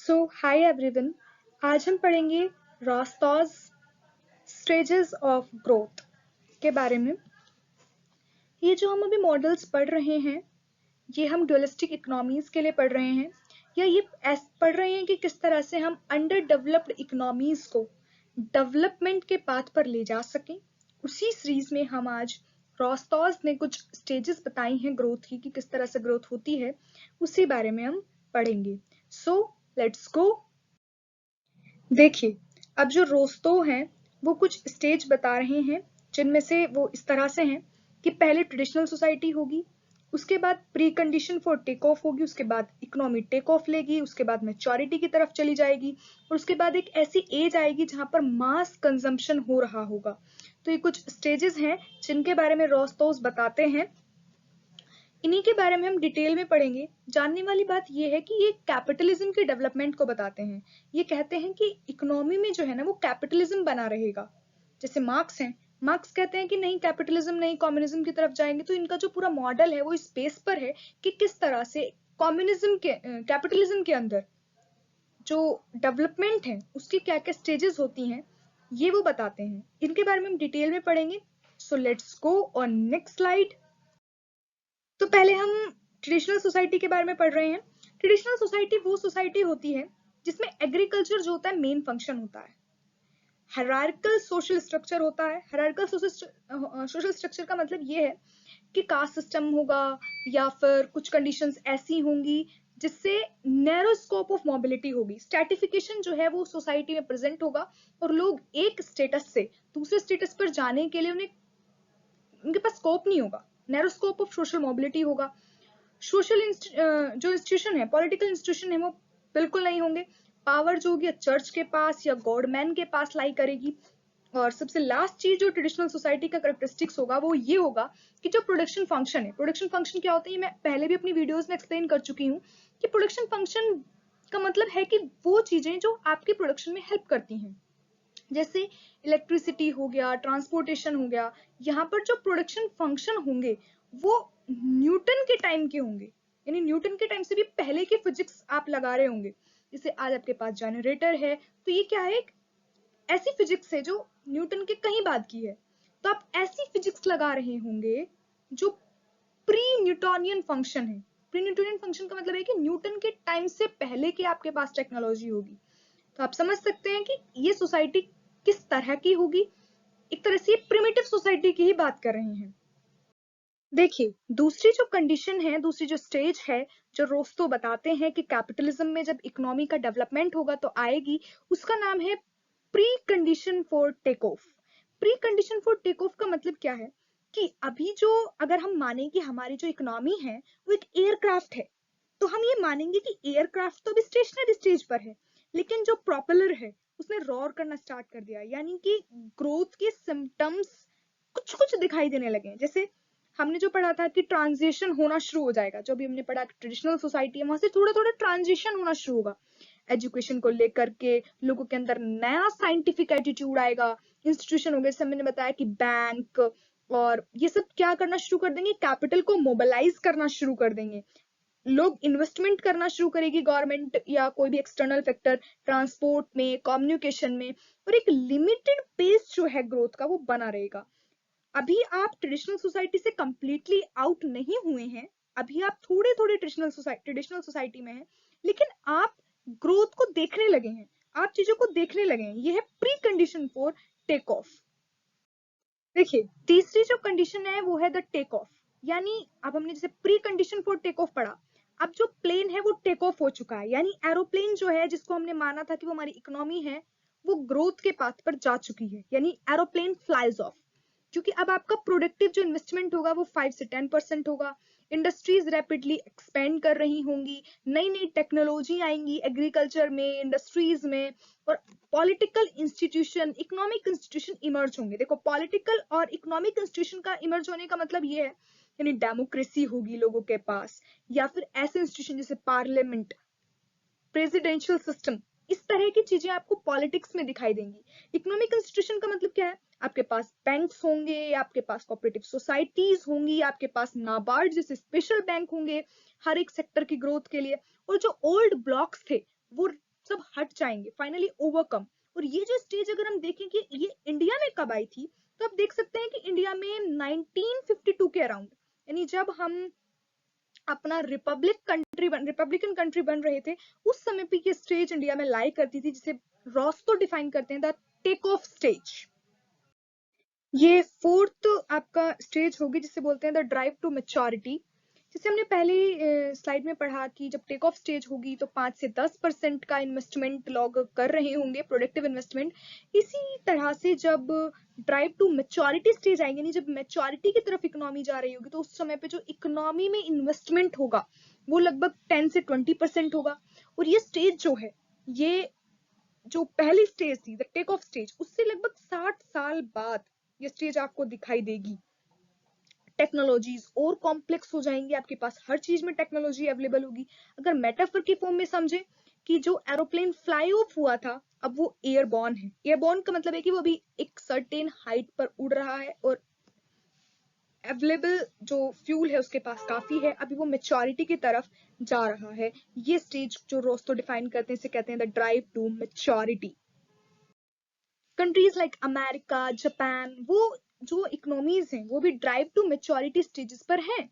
Hi everyone. आज हम पढ़ेंगे रॉस्टॉज स्टेजेस ऑफ ग्रोथ के बारे में। ये जो हम अभी मॉडल्स पढ़ रहे हैं, ये हम डुअलिस्टिक इकोनॉमीज के लिए पढ़ रहे हैं, या ये पढ़ रहे हैं कि किस तरह से हम अंडर डेवलप्ड इकोनॉमीज को डेवलपमेंट के पाथ पर ले जा सकें। उसी सीरीज में हम आज रॉस्टॉज ने कुछ स्टेजेस बताई हैं ग्रोथ की, कि किस तरह से ग्रोथ होती है, उसी बारे में हम पढ़ेंगे। So let's go. देखिए, अब जो रोस्तो हैं वो कुछ स्टेज बता रहे हैं, जिनमें से वो इस तरह से हैं कि पहले ट्रेडिशनल सोसाइटी होगी, उसके बाद pre condition for take off होगी, उसके बाद इकोनॉमी टेक ऑफ लेगी, उसके बाद मैच्योरिटी की तरफ चली जाएगी, और उसके बाद एक ऐसी एज आएगी जहां पर मास कंजम्पशन हो रहा होगा। तो ये कुछ स्टेजेस हैं जिनके बारे में रोस्टोज बताते हैं। इन्हीं के बारे में हम डिटेल में पढ़ेंगे। जानने वाली बात यह है कि ये कैपिटलिज्म के डेवलपमेंट को बताते हैं। ये कहते हैं कि इकोनॉमी में जो है ना, वो कैपिटलिज्म बना रहेगा। जैसे मार्क्स हैं, मार्क्स कहते हैं कि नहीं, कैपिटलिज्म नहीं, कम्युनिज्म की तरफ जाएंगे। तो इनका जो पूरा मॉडल है वो इस बेस पर है कि किस तरह से कम्युनिज्म के कैपिटलिज्म के अंदर जो डेवलपमेंट है उसकी क्या क्या स्टेजेस होती हैं, ये वो बताते हैं। इनके बारे में हम डिटेल में पढ़ेंगे। So let's go on next slide. तो पहले हम ट्रेडिशनल सोसाइटी के बारे में पढ़ रहे हैं। ट्रेडिशनल सोसाइटी वो सोसाइटी होती है जिसमें एग्रीकल्चर जो होता है मेन फंक्शन होता है। हायरार्किकल सोशल स्ट्रक्चर होता है। हायरार्किकल सोशल स्ट्रक्चर का मतलब ये है कि कास्ट सिस्टम होगा, या फिर कुछ कंडीशंस ऐसी होंगी जिससे नैरो स्कोप ऑफ मोबिलिटी होगी। स्ट्रैटिफिकेशन जो है वो सोसाइटी में प्रेजेंट होगा, और लोग एक स्टेटस से दूसरे स्टेटस पर जाने के लिए उनके पास स्कोप नहीं होगा। Narrow scope of social mobility होगा। सोशल जो इंस्टीट्यूशन है, पॉलिटिकल इंस्टीट्यूशन है, वो बिल्कुल नहीं होंगे। पावर जो होगी चर्च के पास या गॉडमैन के पास लाई करेगी। और सबसे लास्ट चीज जो ट्रेडिशनल सोसाइटी का कैरेक्टरिस्टिक्स होगा वो ये होगा कि जो प्रोडक्शन फंक्शन है, प्रोडक्शन फंक्शन क्या होता है, मैं पहले भी अपनी वीडियोस में एक्सप्लेन कर चुकी हूँ कि प्रोडक्शन फंक्शन का मतलब है कि वो चीजें जो आपके प्रोडक्शन में हेल्प करती हैं, जैसे इलेक्ट्रिसिटी हो गया, ट्रांसपोर्टेशन हो गया। यहाँ पर जो प्रोडक्शन फंक्शन होंगे वो न्यूटन के टाइम के होंगे, यानी न्यूटन के टाइम से भी पहले के फिजिक्स आप लगा रहे होंगे। जैसे आज आपके पास जनरेटर है, तो ये क्या है, एक ऐसी फिजिक्स है जो न्यूटन के कहीं बाद की है। तो आप ऐसी फिजिक्स लगा रहे होंगे जो प्री न्यूटोनियन फंक्शन है। प्री न्यूटोनियन फंक्शन का मतलब है कि न्यूटन के टाइम से पहले की आपके पास टेक्नोलॉजी होगी। तो आप समझ सकते हैं कि ये सोसाइटी किस तरह की होगी। एक तरह से प्रिमिटिव सोसाइटी की ही बात कर रहे हैं। देखिए, दूसरी जो कंडीशन है, दूसरी जो स्टेज है, जो रोस्तो बताते हैं कि कैपिटलिज्म में जब इकोनॉमी का डेवलपमेंट होगा तो आएगी, उसका नाम है pre condition for take off. Pre condition for take off का मतलब क्या है कि अभी जो, अगर हम माने कि हमारी जो इकोनॉमी है वो एक एयरक्राफ्ट है, तो हम ये मानेंगे कि एयरक्राफ्ट तो अभी स्टेशनरी स्टेज पर है, लेकिन जो प्रोपेलर है उसने रॉर करना स्टार्ट कर दिया, यानी कि ग्रोथ के सिम्टम्स कुछ कुछ दिखाई देने लगे। जैसे हमने जो पढ़ा था कि ट्रांजिशन होना शुरू हो जाएगा, जो भी हमने पढ़ा ट्रेडिशनल सोसाइटी है, वहां से थोड़ा थोड़ा ट्रांजिशन होना शुरू होगा। एजुकेशन को लेकर के लोगों के अंदर नया साइंटिफिक एटीट्यूड आएगा। इंस्टीट्यूशन हो गए, जैसे मैंने बताया कि बैंक और ये सब क्या करना शुरू कर देंगे, कैपिटल को मोबिलाइज करना शुरू कर देंगे। लोग इन्वेस्टमेंट करना शुरू करेगी, गवर्नमेंट या कोई भी एक्सटर्नल फैक्टर, ट्रांसपोर्ट में, कम्युनिकेशन में, और एक लिमिटेड पेस जो है ग्रोथ का वो बना रहेगा। अभी आप ट्रेडिशनल सोसाइटी से कंप्लीटली आउट नहीं हुए हैं, अभी आप थोड़े थोड़े ट्रेडिशनल सोसाइटी में हैं, लेकिन आप ग्रोथ को देखने लगे हैं, आप चीजों को देखने लगे हैं। ये है pre condition for take off. देखिए, तीसरी जो कंडीशन है वो है द टेक ऑफ। यानी अब हमने जैसे pre condition for take off पढ़ा, अब जो प्लेन है वो टेक ऑफ हो चुका है, यानी एरोप्लेन जो है जिसको हमने माना था कि वो हमारी इकोनॉमी है, वो ग्रोथ के पाथ पर जा चुकी है, यानी एरोप्लेन फ्लाइज ऑफ। क्योंकि अब आपका प्रोडक्टिव जो इन्वेस्टमेंट होगा वो 5 से 10% होगा। इंडस्ट्रीज रैपिडली एक्सपेंड कर रही होंगी, नई नई टेक्नोलॉजी आएंगी एग्रीकल्चर में, इंडस्ट्रीज में, और political institution, economic institution emerge होंगे। देखो, पॉलिटिकल और इकोनॉमिक इंस्टीट्यूशन का इमर्ज होने का मतलब ये है, यानी डेमोक्रेसी होगी लोगों के पास, या फिर ऐसे इंस्टीट्यूशन जैसे पार्लियामेंट, प्रेसिडेंशियल सिस्टम, इस तरह की चीजें आपको पॉलिटिक्स में दिखाई देंगी। इकोनॉमिक इंस्टीट्यूशन का मतलब क्या है, आपके पास बैंक्स होंगे, आपके पास कोऑपरेटिव सोसाइटीज होंगी, आपके पास नाबार्ड जैसे स्पेशल बैंक होंगे हर एक सेक्टर की ग्रोथ के लिए। और जो ओल्ड ब्लॉक्स थे वो सब हट जाएंगे, फाइनली ओवरकम। और ये जो स्टेज अगर हम देखें कि ये इंडिया में कब आई थी, तो आप देख सकते हैं कि इंडिया में 1952 के अराउंड, यानी जब हम अपना रिपब्लिकन कंट्री बन रहे थे, उस समय पे ये स्टेज इंडिया में लाई करती थी, जिसे रॉस्टो डिफाइन करते हैं द टेक ऑफ स्टेज। ये फोर्थ आपका स्टेज होगी जिसे बोलते हैं द ड्राइव टू मैच्योरिटी। जैसे हमने पहली स्लाइड में पढ़ा कि जब टेक ऑफ स्टेज होगी तो 5 से 10% का इन्वेस्टमेंट लोग कर रहे होंगे, प्रोडक्टिव इन्वेस्टमेंट। इसी तरह से जब ड्राइव टू मैच्योरिटी स्टेज आएंगे, नहीं जब मैच्योरिटी की तरफ इकोनॉमी जा रही होगी, तो उस समय पे जो इकोनॉमी में इन्वेस्टमेंट होगा वो लगभग 10 से 20% होगा। और ये स्टेज जो है, ये जो पहली स्टेज थी द टेक ऑफ स्टेज, उससे लगभग 60 साल बाद ये स्टेज आपको दिखाई देगी। टेक्नोलॉजीज और कॉम्प्लेक्स हो जाएंगी, आपके पास हर चीज में टेक्नोलॉजी अवेलेबल होगी। अगर मेटाफर की फॉर्म में समझे कि जो एरोप्लेन फ्लाई ऑफ हुआ था, अब वो एयरबॉर्न है। एयरबॉर्न का मतलब है कि वो अभी एक सर्टेन हाइट पर उड़ रहा है और अवेलेबल जो फ्यूल है उसके पास काफी है, अभी वो मेच्योरिटी की तरफ जा रहा है। ये स्टेज जो रोस्टो डिफाइन करते हैं, इसे कहते हैं the drive to maturity. Countries like America, Japan, वो जो इकोनॉमीज हैं वो भी ड्राइव टू मेच्योरिटी स्टेजेस पर हैं।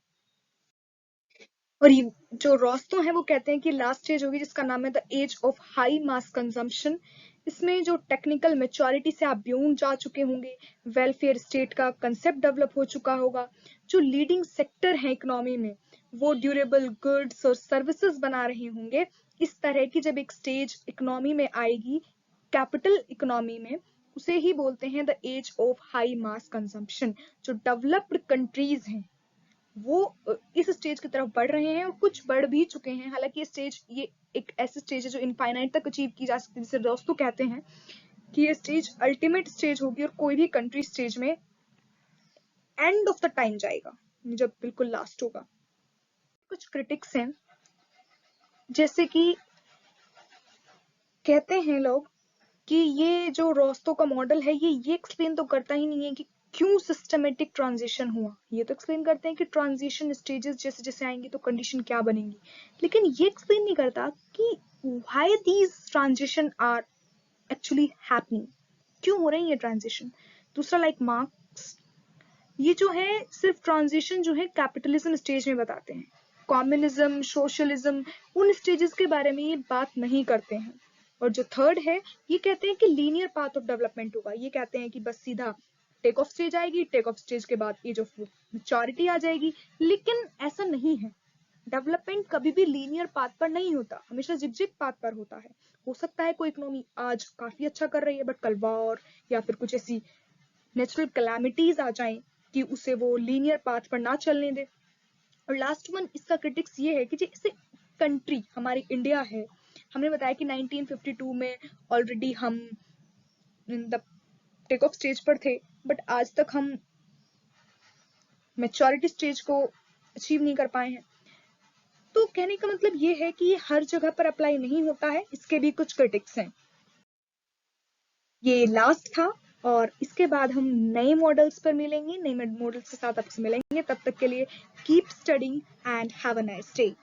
और ये जो रोस्टो है वो कहते हैं कि लास्ट स्टेज होगी जिसका नाम है the age of high mass consumption. इसमें जो टेक्निकल मेच्योरिटी से आप बियॉन्ड जा चुके होंगे, वेलफेयर स्टेट का कंसेप्ट डेवलप हो चुका होगा, जो लीडिंग सेक्टर है इकोनॉमी में वो ड्यूरेबल गुड्स और सर्विसेज बना रहे होंगे। इस तरह की जब एक स्टेज इकोनॉमी में आएगी, कैपिटल इकोनॉमी में, उसे ही बोलते हैं the age of high mass consumption. जो डेवलप्ड कंट्रीज हैं वो इस स्टेज की तरफ बढ़ रहे हैं और कुछ बढ़ भी चुके हैं। हालांकि ये स्टेज, ये एक ऐसी स्टेज है जो इनफाइनाइट तक अचीव की जा सकती है, जिसे दोस्तों कहते हैं कि ये स्टेज अल्टीमेट स्टेज होगी और कोई भी कंट्री स्टेज में एंड ऑफ द टाइम जाएगा, जब बिल्कुल लास्ट होगा। कुछ क्रिटिक्स हैं, जैसे कि कहते हैं लोग कि ये जो रोस्टो का मॉडल है ये एक्सप्लेन तो करता ही नहीं है कि क्यों सिस्टमेटिक ट्रांजिशन हुआ। ये तो एक्सप्लेन करते हैं कि ट्रांजिशन स्टेजेस जैसे जैसे आएंगी तो कंडीशन क्या बनेंगी, लेकिन ये एक्सप्लेन नहीं करता कि why these transition are actually happening, क्यों हो रही है ट्रांजिशन। दूसरा, लाइक मार्क्स, ये जो है सिर्फ ट्रांजिशन जो है कैपिटलिज्म स्टेज में बताते हैं, कम्युनिज्म, सोशलिज्म, उन स्टेजेस के बारे में ये बात नहीं करते हैं। और जो थर्ड है, ये कहते हैं कि लीनियर पाथ ऑफ डेवलपमेंट होगा। ये कहते हैं कि बस सीधा टेक ऑफ स्टेज आएगी, टेक ऑफ स्टेज के बाद एज ऑफ मैच्योरिटी आ जाएगी, लेकिन ऐसा नहीं है। डेवलपमेंट कभी भी लीनियर पाथ पर नहीं होता, हमेशा जिगजिग पाथ पर होता है। हो सकता है कोई इकोनॉमी आज काफी अच्छा कर रही है, बट कल वॉर या फिर कुछ ऐसी नेचुरल कैलामिटीज आ जाएं कि उसे वो लीनियर पाथ पर ना चलने दे। और लास्ट वन, इसका क्रिटिक्स ये है कि जैसे कंट्री हमारी इंडिया है, हमने बताया कि 1952 में ऑलरेडी हम द टेक ऑफ स्टेज पर थे, बट आज तक हम मैच्योरिटी स्टेज को अचीव नहीं कर पाए हैं। तो कहने का मतलब ये है कि ये हर जगह पर अप्लाई नहीं होता है, इसके भी कुछ क्रिटिक्स हैं। ये लास्ट था और इसके बाद हम नए मॉडल्स पर मिलेंगे, नए मॉडल्स के साथ आपसे मिलेंगे। तब तक के लिए keep studying and have a nice day.